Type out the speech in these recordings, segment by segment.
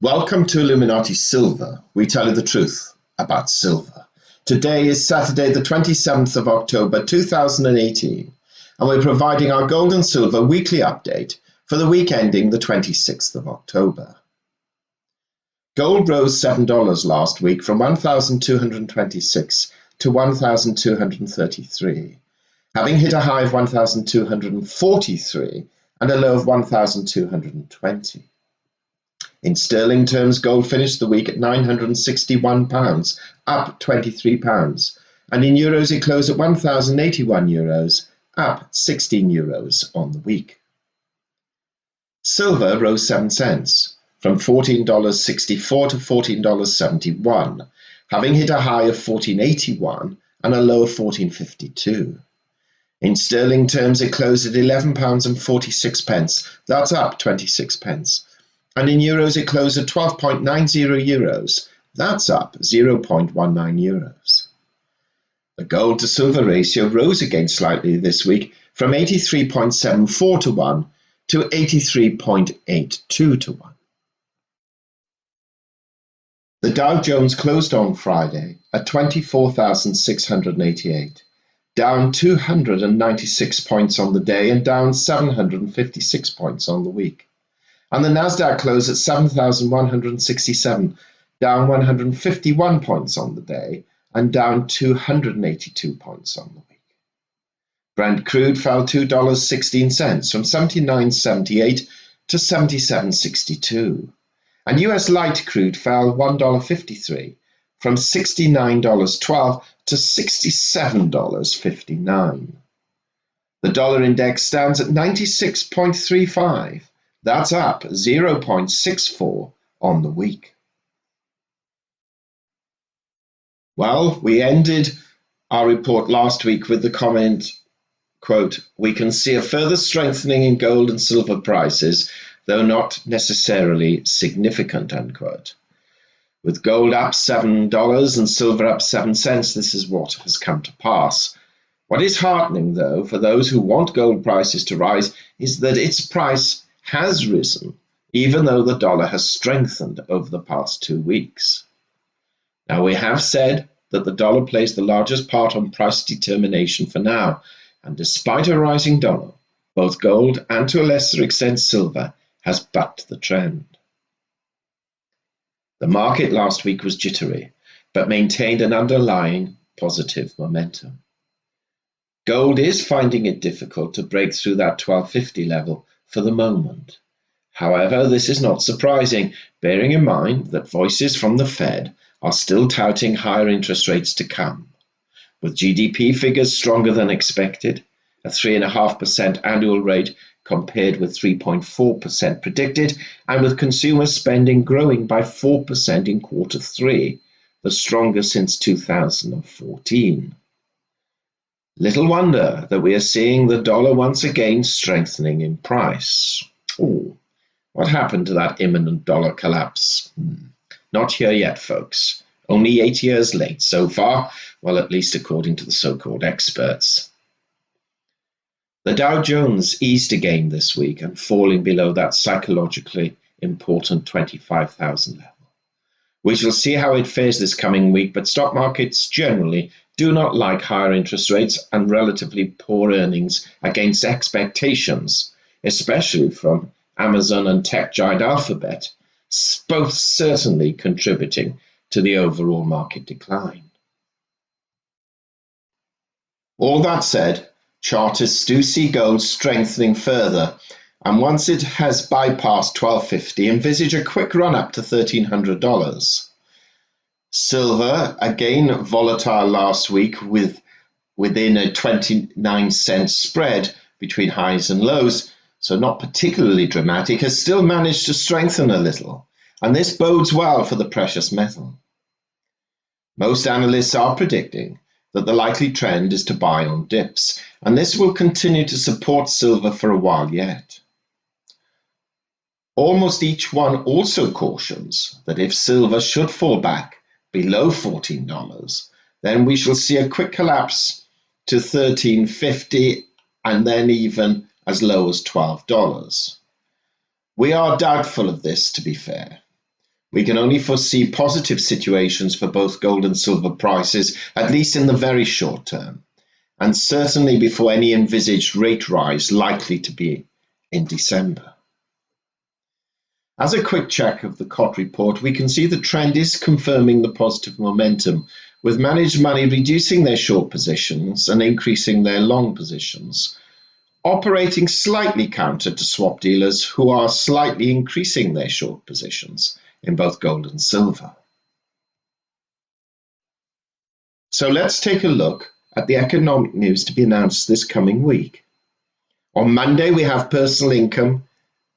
Welcome to Illuminati Silver. We tell you the truth about silver. Today is Saturday, the 27th of October, 2018, and we're providing our gold and silver weekly update for the week ending the 26th of October. Gold rose $7 last week from $1,226 to $1,233, having hit a high of $1,243 and a low of $1,220. In sterling terms, gold finished the week at £961, up £23, and in euros it closed at €1,081, up €16 on the week. Silver rose 7 cents, from $14.64 to $14.71, having hit a high of $14.81 and a low of $14.52. In sterling terms, it closed at £11.46, that's up 26 pence. And in euros, it closed at 12.90 euros. That's up 0.19 euros. The gold to silver ratio rose again slightly this week from 83.74 to 1 to 83.82 to 1. The Dow Jones closed on Friday at 24,688, down 296 points on the day and down 756 points on the week. And the NASDAQ closed at 7,167, down 151 points on the day and down 282 points on the week. Brent crude fell $2.16 from $79.78 to $77.62. And US light crude fell $1.53 from $69.12 to $67.59. The dollar index stands at 96.35. That's up 0.64 on the week. Well, we ended our report last week with the comment, quote, "We can see a further strengthening in gold and silver prices, though not necessarily significant," unquote. With gold up $7 and silver up 7 cents, this is what has come to pass. What is heartening, though, for those who want gold prices to rise, is that its price has risen, even though the dollar has strengthened over the past 2 weeks. Now, we have said that the dollar plays the largest part on price determination for now, and despite a rising dollar, both gold and to a lesser extent silver has bucked the trend. The market last week was jittery, but maintained an underlying positive momentum. Gold is finding it difficult to break through that 1250 level for the moment. However, this is not surprising, bearing in mind that voices from the Fed are still touting higher interest rates to come. With GDP figures stronger than expected, a 3.5% annual rate compared with 3.4% predicted, and with consumer spending growing by 4% in Q3, the strongest since 2014. Little wonder that we are seeing the dollar once again strengthening in price. Oh, what happened to that imminent dollar collapse? Not here yet, folks. Only 8 years late so far, well, at least according to the so-called experts. The Dow Jones eased again this week and falling below that psychologically important 25,000 level. We shall see how it fares this coming week, but stock markets generally do not like higher interest rates and relatively poor earnings against expectations, especially from Amazon and tech giant Alphabet, both certainly contributing to the overall market decline. All that said, chartists do see gold strengthening further, and once it has bypassed 1250, envisage a quick run up to $1,300. Silver, again volatile last week within a 29-cent spread between highs and lows, so not particularly dramatic, has still managed to strengthen a little, and this bodes well for the precious metal. Most analysts are predicting that the likely trend is to buy on dips, and this will continue to support silver for a while yet. Almost each one also cautions that if silver should fall back below $14, then we shall see a quick collapse to $13.50 and then even as low as $12. We are doubtful of this, to be fair. We can only foresee positive situations for both gold and silver prices, at least in the very short term, and certainly before any envisaged rate rise likely to be in December. As a quick check of the COT report, we can see the trend is confirming the positive momentum, with managed money reducing their short positions and increasing their long positions, operating slightly counter to swap dealers who are slightly increasing their short positions in both gold and silver. So let's take a look at the economic news to be announced this coming week. On Monday, we have personal income,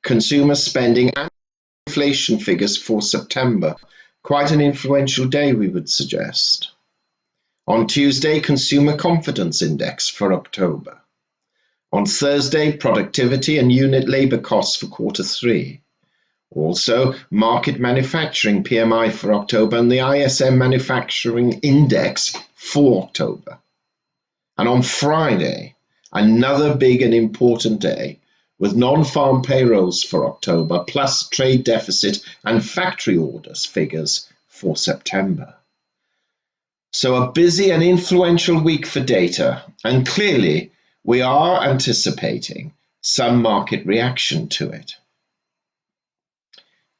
consumer spending, and inflation figures for September. Quite an influential day, we would suggest. On Tuesday, consumer confidence index for October. On Thursday, productivity and unit labor costs for Q3. Also, market manufacturing PMI for October and the ISM manufacturing index for October. And on Friday, another big and important day, with non-farm payrolls for October, plus trade deficit and factory orders figures for September. So a busy and influential week for data, and clearly we are anticipating some market reaction to it.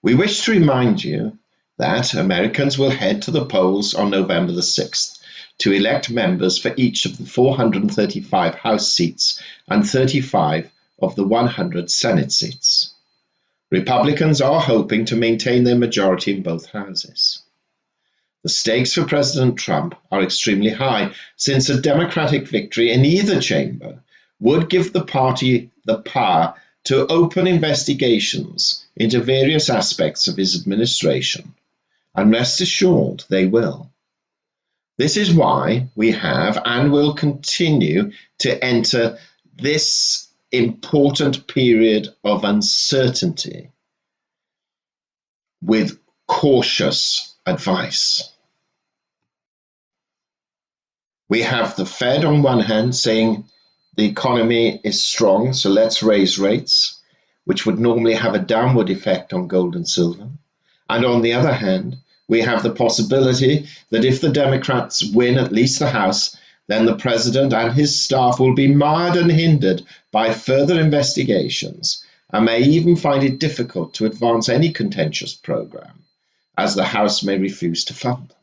We wish to remind you that Americans will head to the polls on November the 6th to elect members for each of the 435 House seats and 35 of the 100 Senate seats. Republicans are hoping to maintain their majority in both houses. The stakes for President Trump are extremely high, since a Democratic victory in either chamber would give the party the power to open investigations into various aspects of his administration, and rest assured they will. This is why we have and will continue to enter this important period of uncertainty with cautious advice. We have the Fed on one hand saying the economy is strong, so let's raise rates, which would normally have a downward effect on gold and silver. And on the other hand, we have the possibility that if the Democrats win at least the House, then the president and his staff will be marred and hindered by further investigations and may even find it difficult to advance any contentious program, as the House may refuse to fund them.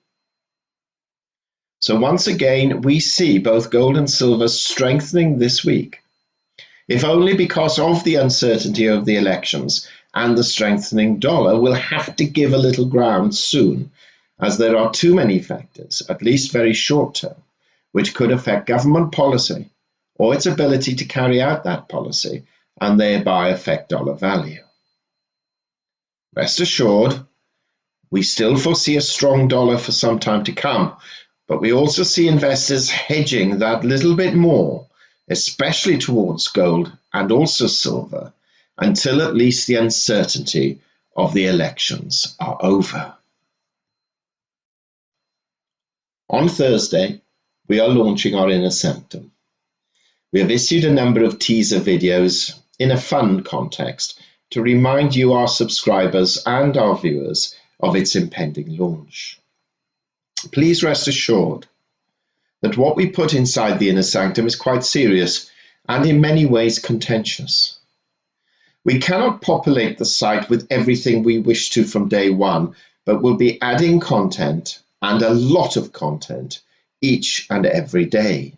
So once again, we see both gold and silver strengthening this week, if only because of the uncertainty of the elections, and the strengthening dollar will have to give a little ground soon, as there are too many factors, at least very short term, which could affect government policy or its ability to carry out that policy and thereby affect dollar value. Rest assured, we still foresee a strong dollar for some time to come, but we also see investors hedging that little bit more, especially towards gold and also silver, until at least the uncertainty of the elections are over. On Thursday, we are launching our Inner Sanctum. We have issued a number of teaser videos in a fun context to remind you, our subscribers and our viewers, of its impending launch. Please rest assured that what we put inside the Inner Sanctum is quite serious and in many ways contentious. We cannot populate the site with everything we wish to from day one, but we'll be adding content, and a lot of content, each and every day.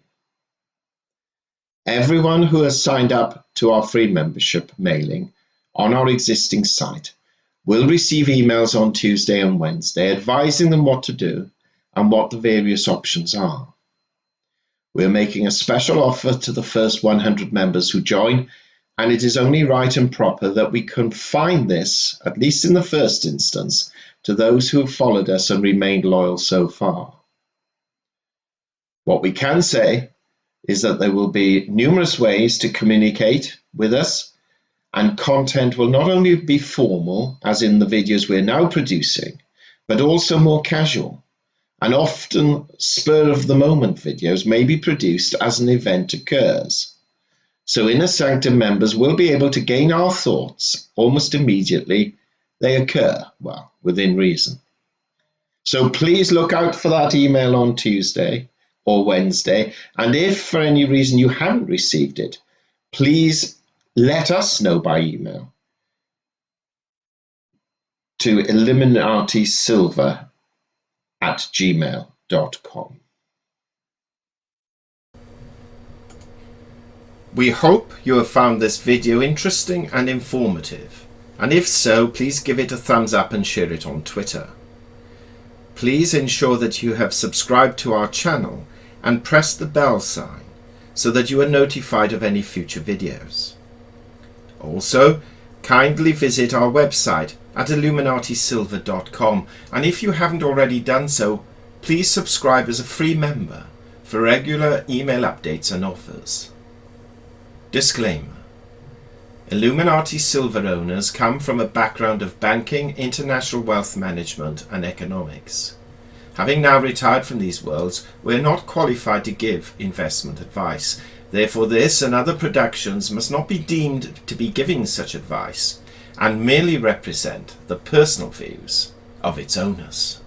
Everyone who has signed up to our free membership mailing on our existing site will receive emails on Tuesday and Wednesday advising them what to do and what the various options are. We're making a special offer to the first 100 members who join, and it is only right and proper that we confine this, at least in the first instance, to those who have followed us and remained loyal so far. What we can say is that there will be numerous ways to communicate with us, and content will not only be formal, as in the videos we're now producing, but also more casual, and often spur-of-the-moment videos may be produced as an event occurs. So Inner Sanctum members will be able to gain our thoughts almost immediately they occur, well, within reason. So please look out for that email on Tuesday or Wednesday. And if for any reason you haven't received it, please let us know by email to illuminatisilver@gmail.com. We hope you have found this video interesting and informative. And if so, please give it a thumbs up and share it on Twitter. Please ensure that you have subscribed to our channel and press the bell sign so that you are notified of any future videos. Also, kindly visit our website at illuminatisilver.com, and if you haven't already done so, please subscribe as a free member for regular email updates and offers. Disclaimer: Illuminati Silver owners come from a background of banking, international wealth management and economics. Having now retired from these worlds, we are not qualified to give investment advice. Therefore, this and other productions must not be deemed to be giving such advice and merely represent the personal views of its owners.